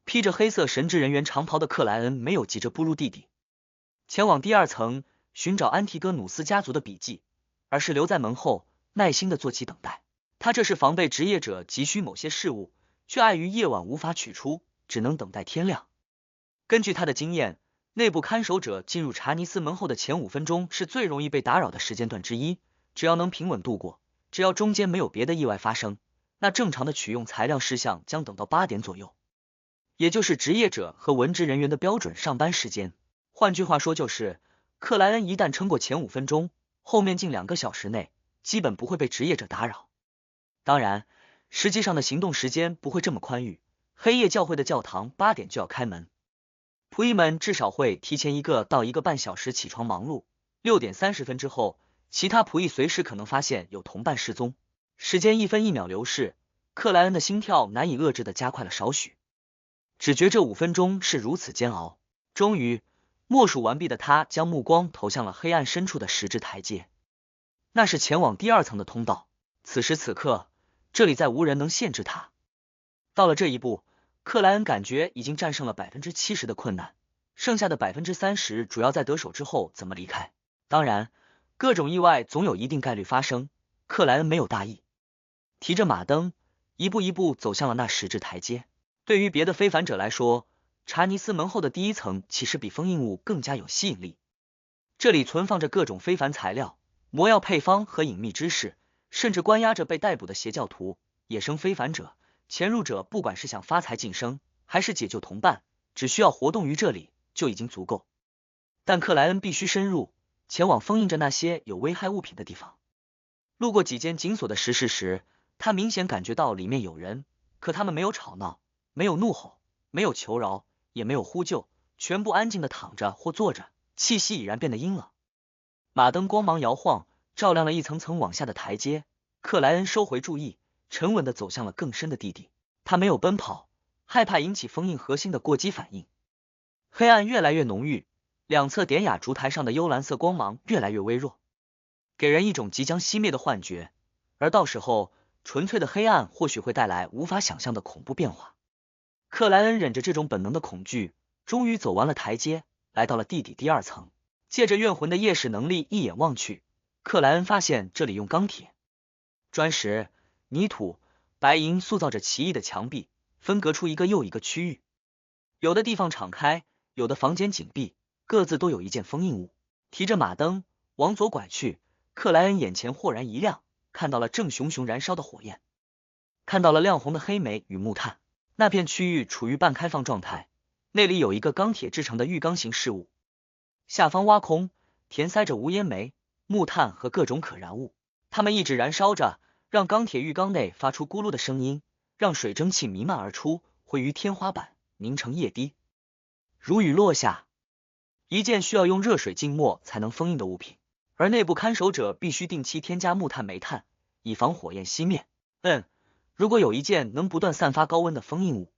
披着黑色神职人员长袍的克莱恩没有急着步入地底，前往第2层寻找安提戈努斯家族的笔记，而是留在门后，耐心的做起等待。他这是防备职业者急需某些事物，却碍于夜晚无法取出，只能等待天亮。根据他的经验，内部看守者进入查尼斯门后的前5分钟是最容易被打扰的时间段之一，只要能平稳度过，只要中间没有别的意外发生，那正常的取用材料事项将等到8点左右，也就是职业者和文职人员的标准上班时间。换句话说就是，克莱恩一旦撑过前5分钟，后面近2个小时内基本不会被职业者打扰。当然，实际上的行动时间不会这么宽裕，黑夜教会的教堂8点就要开门，仆役们至少会提前1到1个半小时起床忙碌，6点30分之后，其他仆役随时可能发现有同伴失踪。时间1分1秒流逝，克莱恩的心跳难以遏制的加快了少许，只觉这5分钟是如此煎熬。终于默数完毕的他将目光投向了黑暗深处的石质台阶，那是前往第2层的通道。此时此刻，这里再无人能限制他。到了这一步，克莱恩感觉已经战胜了 70% 的困难，剩下的 30% 主要在得手之后怎么离开。当然，各种意外总有一定概率发生，克莱恩没有大意，提着马灯，一步一步走向了那石质台阶。对于别的非凡者来说，查尼斯门后的第1层其实比封印物更加有吸引力。这里存放着各种非凡材料、魔药配方和隐秘知识，甚至关押着被逮捕的邪教徒、野生非凡者。潜入者不管是想发财晋升，还是解救同伴，只需要活动于这里就已经足够。但克莱恩必须深入，前往封印着那些有危害物品的地方。路过几间紧锁的石室时，他明显感觉到里面有人，可他们没有吵闹，没有怒吼，没有求饶，也没有呼救，全部安静的躺着或坐着，气息已然变得阴冷。马灯光芒摇晃，照亮了一层层往下的台阶。克莱恩收回注意，沉稳的走向了更深的地底。他没有奔跑，害怕引起封印核心的过激反应。黑暗越来越浓郁，两侧典雅烛台上的幽蓝色光芒越来越微弱，给人一种即将熄灭的幻觉。而到时候，纯粹的黑暗或许会带来无法想象的恐怖变化。克莱恩忍着这种本能的恐惧，终于走完了台阶，来到了地底第2层。借着怨魂的夜视能力一眼望去，克莱恩发现这里用钢铁、砖石、泥土、白银塑造着奇异的墙壁，分隔出一个又一个区域。有的地方敞开，有的房间紧闭，各自都有一件封印物。提着马灯往左拐去，克莱恩眼前豁然一亮，看到了正熊熊燃烧的火焰，看到了亮红的黑煤与木炭。那片区域处于半开放状态，那里有一个钢铁制成的浴缸形事物，下方挖空，填塞着无烟煤、木炭和各种可燃物，它们一直燃烧着，让钢铁浴缸内发出咕噜的声音，让水蒸气弥漫而出，汇于天花板，凝成液滴，如雨落下。一件需要用热水浸没才能封印的物品，而内部看守者必须定期添加木炭、煤炭，以防火焰熄灭。如果有一件能不断散发高温的封印物，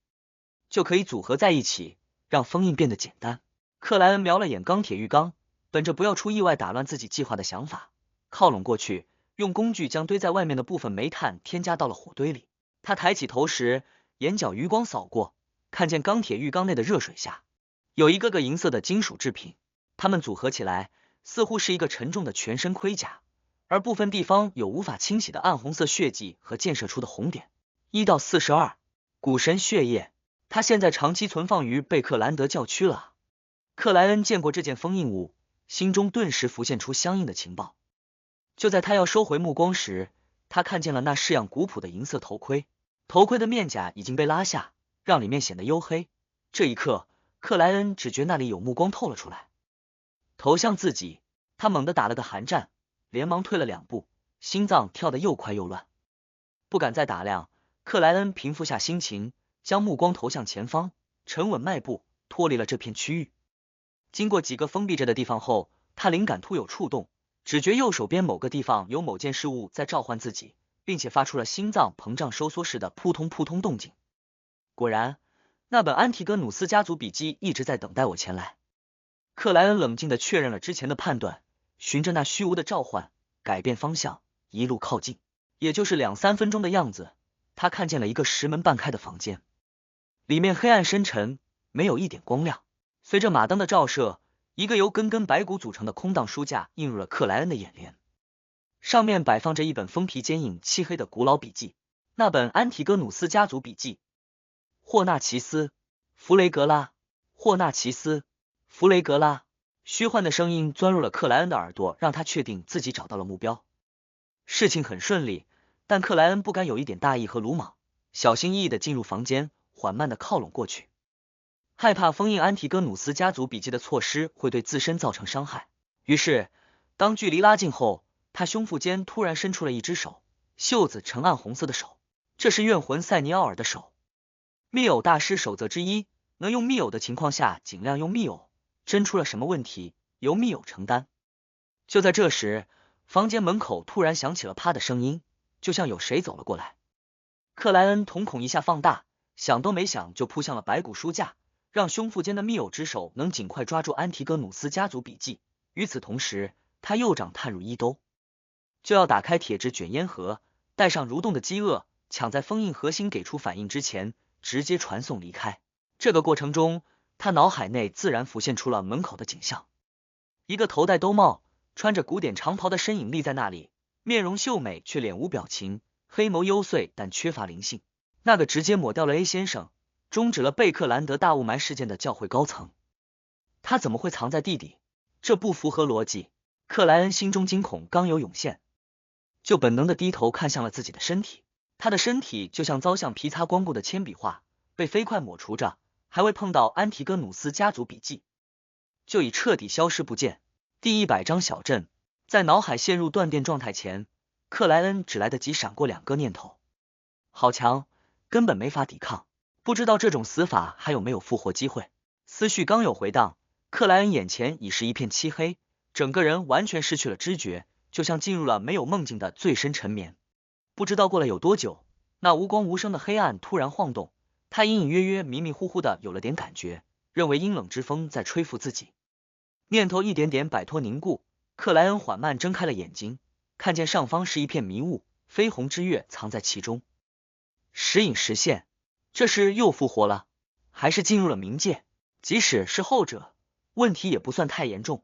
就可以组合在一起，让封印变得简单。克莱恩瞄了眼钢铁浴缸，本着不要出意外打乱自己计划的想法，靠拢过去，用工具将堆在外面的部分煤炭添加到了火堆里。他抬起头时，眼角余光扫过，看见钢铁浴缸内的热水下有一个个银色的金属制品，它们组合起来似乎是一个沉重的全身盔甲，而部分地方有无法清洗的暗红色血迹和溅射出的红点。1到42，古神血液，它现在长期存放于贝克兰德教区了。克莱恩见过这件封印物，心中顿时浮现出相应的情报。就在他要收回目光时，他看见了那式样古朴的银色头盔，头盔的面甲已经被拉下，让里面显得黝黑。这一刻，克莱恩只觉那里有目光透了出来，投向自己。他猛地打了个寒战，连忙退了2步，心脏跳得又快又乱，不敢再打量。克莱恩平复下心情，将目光投向前方，沉稳迈步，脱离了这片区域。经过几个封闭着的地方后，他灵感突有触动，只觉右手边某个地方有某件事物在召唤自己，并且发出了心脏膨胀收缩时的扑通扑通动静。果然，那本安提戈努斯家族笔记一直在等待我前来。克莱恩冷静地确认了之前的判断，循着那虚无的召唤，改变方向，一路靠近。也就是2-3分钟的样子，他看见了一个10门半开的房间，里面黑暗深沉，没有一点光亮。随着马灯的照射，一个由根根白骨组成的空荡书架映入了克莱恩的眼帘，上面摆放着一本封皮坚硬、漆黑的古老笔记，那本安提戈努斯家族笔记。霍纳奇斯·弗雷格拉，霍纳奇斯·弗雷格拉，虚幻的声音钻入了克莱恩的耳朵，让他确定自己找到了目标。事情很顺利，但克莱恩不敢有一点大意和鲁莽，小心翼翼地进入房间，缓慢地靠拢过去。害怕封印安提戈努斯家族笔记的措施会对自身造成伤害，于是当距离拉近后，他胸腹间突然伸出了一只手，袖子呈暗红色的手，这是怨魂塞尼奥尔的手。密偶大师守则之一，能用密偶的情况下尽量用密偶，真出了什么问题由密偶承担。就在这时，房间门口突然响起了啪的声音，就像有谁走了过来。克莱恩瞳孔一下放大，想都没想就扑向了白骨书架，让胸腹间的密偶之手能尽快抓住安提戈努斯家族笔记。与此同时，他右掌探入衣兜，就要打开铁质卷烟盒，带上蠕动的饥饿，抢在封印核心给出反应之前直接传送离开。这个过程中，他脑海内自然浮现出了门口的景象，一个头戴兜帽、穿着古典长袍的身影立在那里，面容秀美却脸无表情，黑眸幽邃但缺乏灵性。那个直接抹掉了 A 先生，终止了贝克兰德大雾霾事件的教会高层，他怎么会藏在地底？这不符合逻辑。克莱恩心中惊恐刚有涌现，就本能的低头看向了自己的身体，他的身体就像遭向皮擦光顾的铅笔画，被飞快抹除着，还未碰到安提戈努斯家族笔记，就已彻底消失不见。第100章小镇。在脑海陷入断电状态前，克莱恩只来得及闪过2个念头：好强，根本没法抵抗，不知道这种死法还有没有复活机会。思绪刚有回荡，克莱恩眼前已是一片漆黑，整个人完全失去了知觉，就像进入了没有梦境的最深沉眠。不知道过了有多久，那无光无声的黑暗突然晃动，他隐隐约约迷迷糊糊的有了点感觉，认为阴冷之风在吹拂自己。念头一点点摆脱凝固，克莱恩缓慢睁开了眼睛，看见上方是一片迷雾，绯红之月藏在其中。时隐时现，这是又复活了，还是进入了冥界？即使是后者，问题也不算太严重，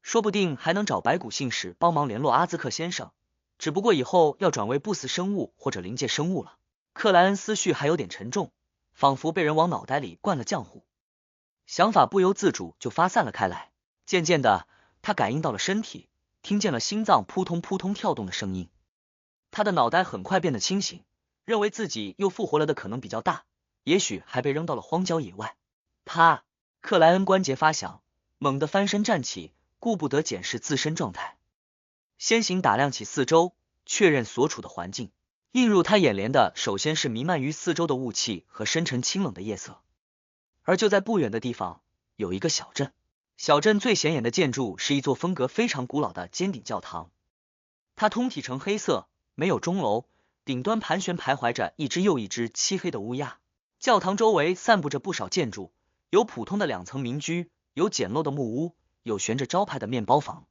说不定还能找白骨信使帮忙联络阿兹克先生，只不过以后要转为不死生物或者灵界生物了。克莱恩思绪还有点沉重，仿佛被人往脑袋里灌了浆糊，想法不由自主就发散了开来。渐渐的，他感应到了身体，听见了心脏扑通扑通跳动的声音。他的脑袋很快变得清醒，认为自己又复活了的可能比较大，也许还被扔到了荒郊野外。啪！克莱恩关节发响，猛地翻身站起，顾不得检视自身状态，先行打量起四周，确认所处的环境。映入他眼帘的首先是弥漫于四周的雾气和深沉清冷的夜色，而就在不远的地方有一个小镇。小镇最显眼的建筑是一座风格非常古老的尖顶教堂，它通体呈黑色，没有钟楼，顶端盘旋徘徊着一只又一只漆黑的乌鸦。教堂周围散布着不少建筑，有普通的2层民居，有简陋的木屋，有悬着招牌的面包房，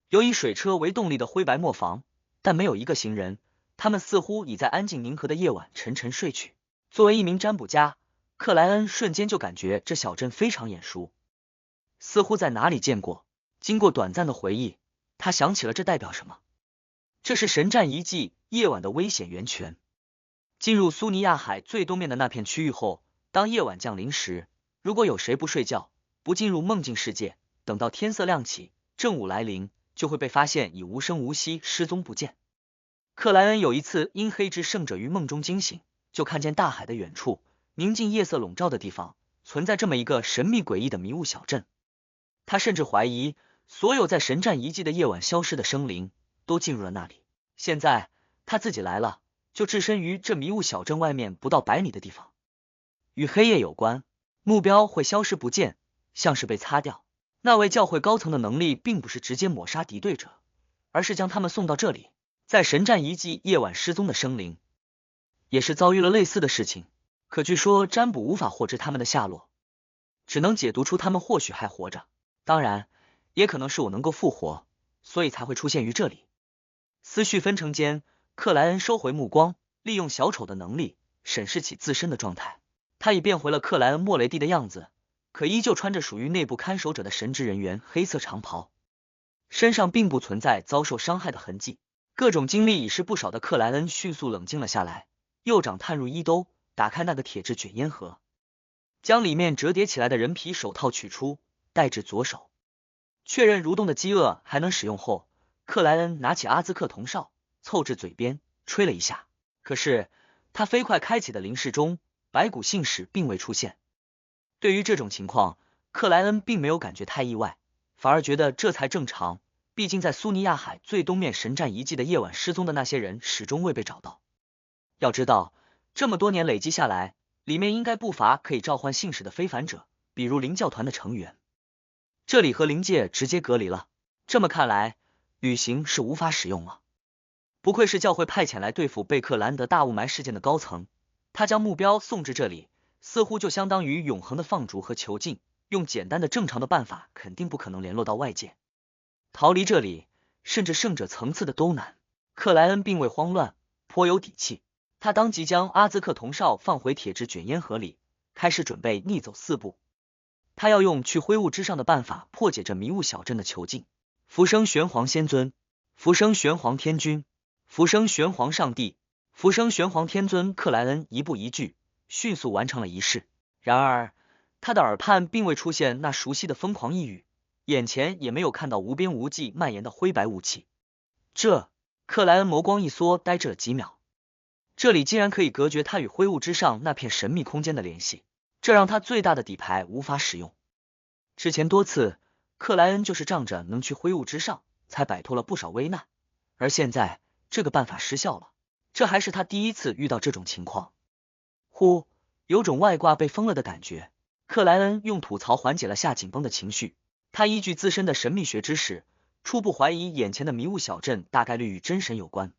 有以水车为动力的灰白磨坊，但没有一个行人，他们似乎已在安静宁和的夜晚沉沉睡去。作为一名占卜家，克莱恩瞬间就感觉这小镇非常眼熟，似乎在哪里见过。经过短暂的回忆，他想起了这代表什么。这是神战遗迹夜晚的危险源泉。进入苏尼亚海最东面的那片区域后，当夜晚降临时，如果有谁不睡觉，不进入梦境世界，等到天色亮起，正午来临，就会被发现已无声无息失踪不见。克莱恩有一次因黑之圣者于梦中惊醒，就看见大海的远处，宁静夜色笼罩的地方，存在这么一个神秘诡异的迷雾小镇。他甚至怀疑，所有在神战遗迹的夜晚消失的生灵，都进入了那里。现在他自己来了，就置身于这迷雾小镇外面不到100米的地方。与黑夜有关，目标会消失不见，像是被擦掉。那位教会高层的能力并不是直接抹杀敌对者，而是将他们送到这里。在神战遗迹夜晚失踪的生灵，也是遭遇了类似的事情，可据说占卜无法获知他们的下落，只能解读出他们或许还活着，当然，也可能是我能够复活，所以才会出现于这里。思绪分成间，克莱恩收回目光，利用小丑的能力审视起自身的状态。他已变回了克莱恩·莫雷蒂的样子，可依旧穿着属于内部看守者的神职人员黑色长袍，身上并不存在遭受伤害的痕迹。各种经历已是不少的克莱恩迅速冷静了下来，右掌探入衣兜，打开那个铁质卷烟盒，将里面折叠起来的人皮手套取出，戴至左手。确认蠕动的饥饿还能使用后，克莱恩拿起阿兹克铜哨，凑至嘴边吹了一下。可是他飞快开启的灵视中，白骨信使并未出现。对于这种情况，克莱恩并没有感觉太意外，反而觉得这才正常。毕竟在苏尼亚海最东面神战遗迹的夜晚失踪的那些人始终未被找到。要知道，这么多年累积下来，里面应该不乏可以召唤信使的非凡者，比如灵教团的成员。这里和灵界直接隔离了，这么看来，旅行是无法使用了。不愧是教会派遣来对付贝克兰德大雾霾事件的高层，他将目标送至这里，似乎就相当于永恒的放逐和囚禁，用简单的正常的办法肯定不可能联络到外界。逃离这里，甚至胜者层次的都难。克莱恩并未慌乱，颇有底气。他当即将阿兹克铜哨放回铁质卷烟盒里，开始准备逆走4步。他要用去灰雾之上的办法破解这迷雾小镇的囚禁。浮生玄黄仙尊，浮生玄黄天君，浮生玄黄上帝，浮生玄黄天尊。克莱恩一步一句，迅速完成了仪式。然而，他的耳畔并未出现那熟悉的疯狂呓语，眼前也没有看到无边无际蔓延的灰白雾气。克莱恩眸光一缩，呆滞了几秒。这里竟然可以隔绝他与灰雾之上那片神秘空间的联系，这让他最大的底牌无法使用。之前多次，克莱恩就是仗着能去灰雾之上，才摆脱了不少危难，而现在这个办法失效了，这还是他第一次遇到这种情况。呼，有种外挂被封了的感觉。克莱恩用吐槽缓解了下紧绷的情绪，他依据自身的神秘学知识，初步怀疑眼前的迷雾小镇大概率与真神有关，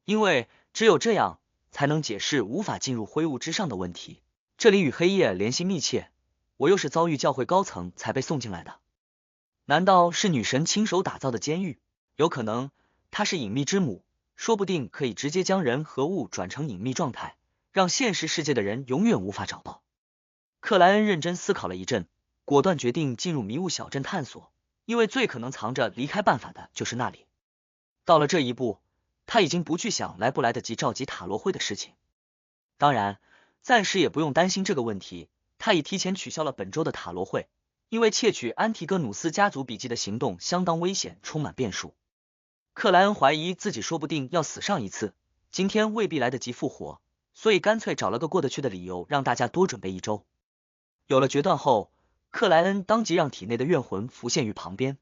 因为只有这样才能解释无法进入灰雾之上的问题。这里与黑夜联系密切，我又是遭遇教会高层才被送进来的。难道是女神亲手打造的监狱？有可能，她是隐秘之母，说不定可以直接将人和物转成隐秘状态，让现实世界的人永远无法找到。克莱恩认真思考了一阵，果断决定进入迷雾小镇探索，因为最可能藏着离开办法的就是那里。到了这一步，他已经不去想来不来得及召集塔罗会的事情。当然，暂时也不用担心这个问题，他已提前取消了本周的塔罗会，因为窃取安提戈努斯家族笔记的行动相当危险，充满变数。克莱恩怀疑自己说不定要死上一次，今天未必来得及复活，所以干脆找了个过得去的理由，让大家多准备1周。有了决断后，克莱恩当即让体内的怨魂浮现于旁边。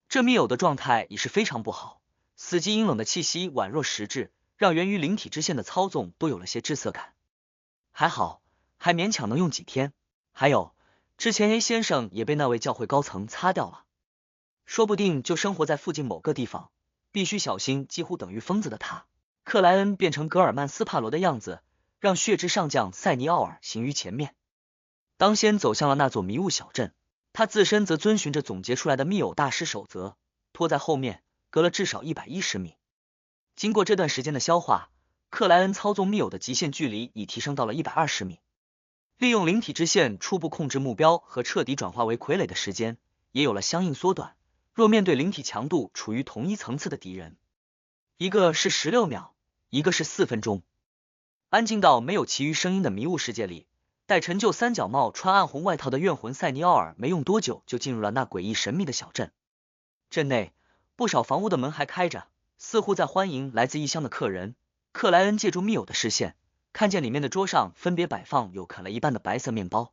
这密友的状态已是非常不好，死寂阴冷的气息宛若实质，让源于灵体之线的操纵都有了些滞涩感。还好，还勉强能用几天。还有，之前 A 先生也被那位教会高层擦掉了，说不定就生活在附近某个地方，必须小心几乎等于疯子的他。克莱恩变成格尔曼斯帕罗的样子，让血之上将塞尼奥尔行于前面，当先走向了那座迷雾小镇，他自身则遵循着总结出来的密友大师守则，拖在后面，隔了至少110米。经过这段时间的消化，克莱恩操纵密友的极限距离已提升到了120米，利用灵体之线初步控制目标和彻底转化为傀儡的时间也有了相应缩短。若面对灵体强度处于同一层次的敌人，一个是16秒，一个是4分钟。安静到没有其余声音的迷雾世界里，戴陈旧三角帽、穿暗红外套的怨魂塞尼奥尔没用多久就进入了那诡异神秘的小镇。镇内不少房屋的门还开着，似乎在欢迎来自异乡的客人。克莱恩借助密友的视线，看见里面的桌上分别摆放有啃了一半的白色面包，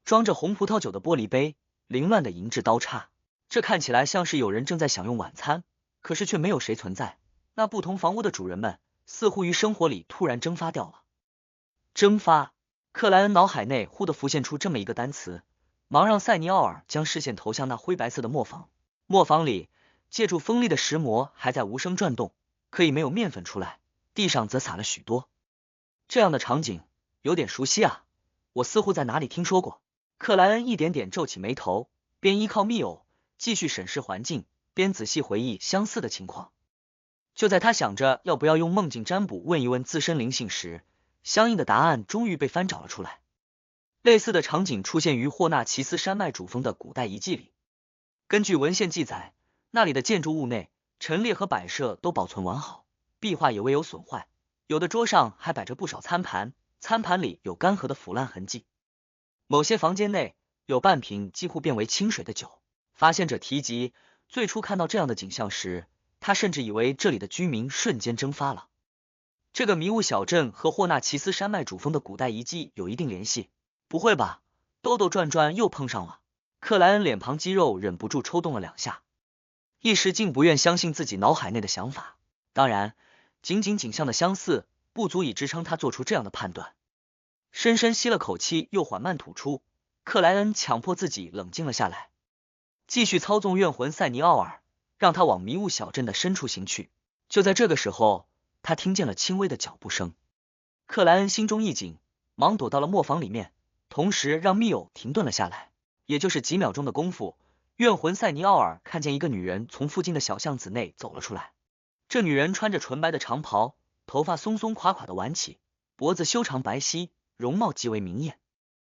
装着红葡萄酒的玻璃杯，凌乱的银质刀叉。这看起来像是有人正在享用晚餐，可是却没有谁存在。那不同房屋的主人们似乎于生活里突然蒸发掉了。蒸发。克莱恩脑海内忽地浮现出这么一个单词，忙让塞尼奥尔将视线投向那灰白色的磨坊。磨坊里，借助锋利的石磨还在无声转动，可以没有面粉出来，地上则撒了许多。这样的场景有点熟悉啊，我似乎在哪里听说过。克莱恩一点点皱起眉头，边依靠密偶继续审视环境，边仔细回忆相似的情况。就在他想着要不要用梦境占卜问一问自身灵性时，相应的答案终于被翻找了出来。类似的场景出现于霍纳奇斯山脉主峰的古代遗迹里。根据文献记载，那里的建筑物内陈列和摆设都保存完好，壁画也未有损坏，有的桌上还摆着不少餐盘，餐盘里有干涸的腐烂痕迹。某些房间内有半瓶几乎变为清水的酒。发现者提及，最初看到这样的景象时，他甚至以为这里的居民瞬间蒸发了。这个迷雾小镇和霍纳奇斯山脉主峰的古代遗迹有一定联系。不会吧，兜兜转转又碰上了。克莱恩脸庞肌肉忍不住抽动了2下，一时竟不愿相信自己脑海内的想法。当然，仅仅景象的相似不足以支撑他做出这样的判断。深深吸了口气，又缓慢吐出，克莱恩强迫自己冷静了下来，继续操纵怨魂塞尼奥尔，让他往迷雾小镇的深处行去。就在这个时候，他听见了轻微的脚步声。克莱恩心中一紧，忙躲到了磨坊里面，同时让密偶停顿了下来。也就是几秒钟的功夫，怨魂塞尼奥尔看见一个女人从附近的小巷子内走了出来。这女人穿着纯白的长袍，头发松松垮垮的挽起，脖子修长白皙，容貌极为明艳。